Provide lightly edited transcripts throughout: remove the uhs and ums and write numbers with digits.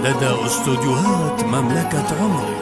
لدى استوديوهات مملكة عمري.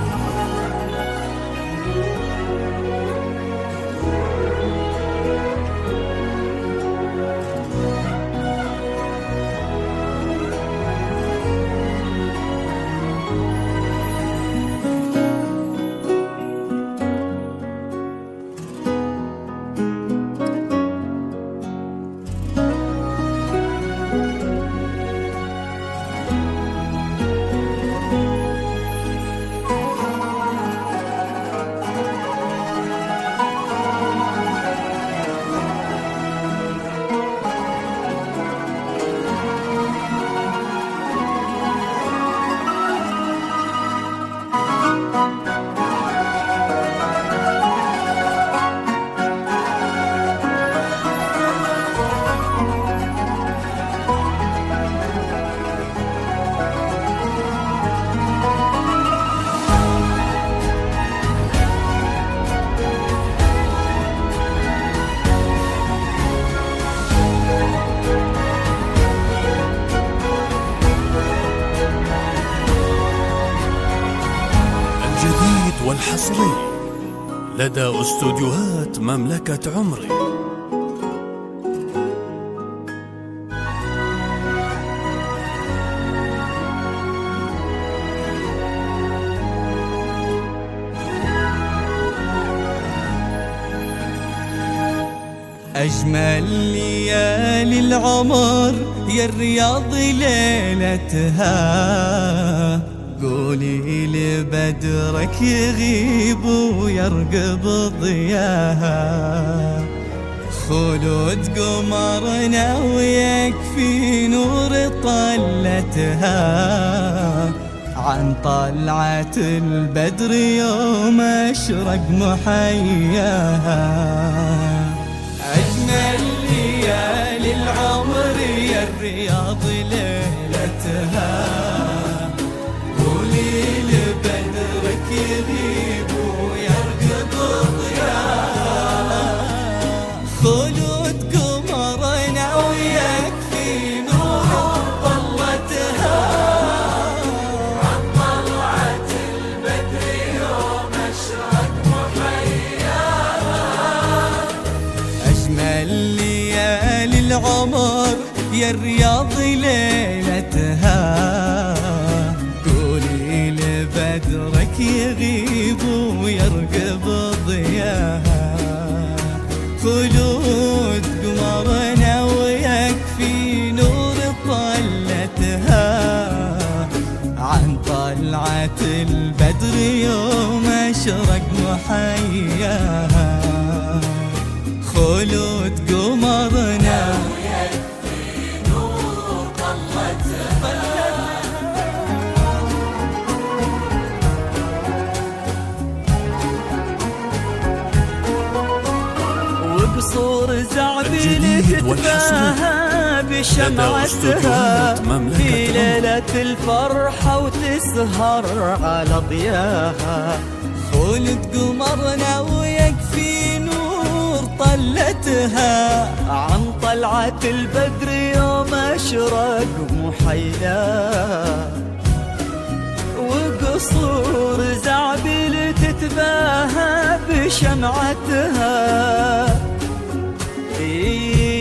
الجديد والحصري لدى استوديوهات مملكة عمري. أجمل ليالي العمر يا الرياض ليلتها، قولي لبدرك يغيب ويرقب ضياها، خلود قمرنا ويكفي نور طلتها، عن طلعة البدر يوم أشرق محياها. أجمل ليالي العمر يا الرياض ليلتها، قولي لبدرك يغيب ويرقب ضياها، خلود قمرنا ويكفي نور طلتها، عن طلعة البدر يوم أشرق محياها. أجمل ليالي العمر يا الرياض ليلتها، قولي لبدرك يغيب ويرقب ضياها، خلود قمرنا ويكفي نور طلتها، عن طلعة البدر يوم أشرق محياها، خلود قمرنا ويكفي نور طلتها. وقصور زعبيل تتباهى بشمعتها في ليلة الفرحة وتسهر على ضياها، خلد قمرنا ويكفي نور طلتها، عن طلعة البدر يوم أشرق محياها، وقصور زعبيل تتباهى بشمعتها في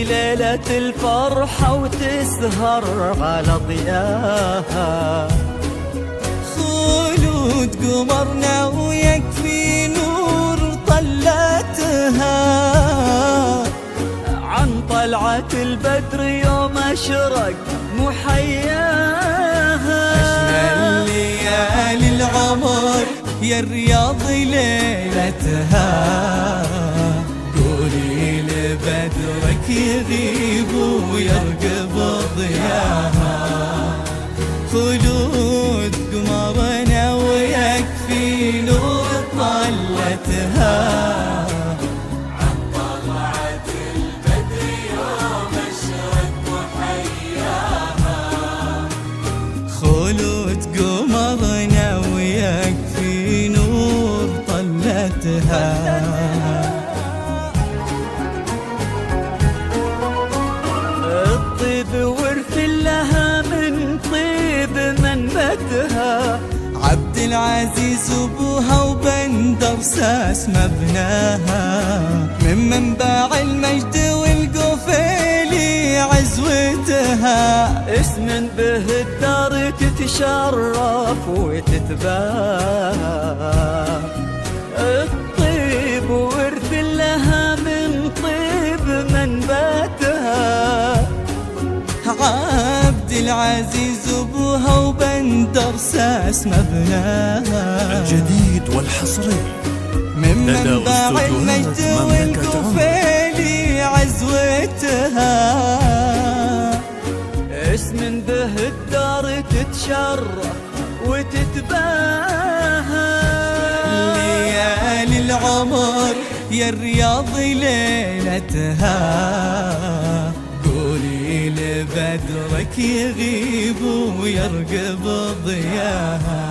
ليلة الفرحة وتسهر على ضياها، خلود قمرنا ويكفي نور طلتها، عن طلعة البدر يوم أشرق محياها. أجمل ليالي العمر يا الرياض ليلتها، قولي لبدرك يغيب ويرقب ضياها، خلود قمرنا ويكفي نور طلتها، عن طلعة البدر يوم أشرق محياها، خلود قمرنا ويكفي نور طلتها. الطيب ورث لها من طيب بيتها. عبد العزيز ابوها وبندر ساس مبناها، من منبع المجد والقفيلي عزوتها. اسم به الدار تتشرف وتتباهى، الطيب ورث لها من طيب منباتها. عبد العزيز ابوها وبندر ساس مبناها، الجديد والحصري من لدى منبع المجد استوديوهات مملكة عمري. والقفيلي عزوتها. اسم به الدار تتشرف وتتباهى. ليالي العمر يا الرياض ليلتها، قولي لبدرك يغيب ويرقب ضياها.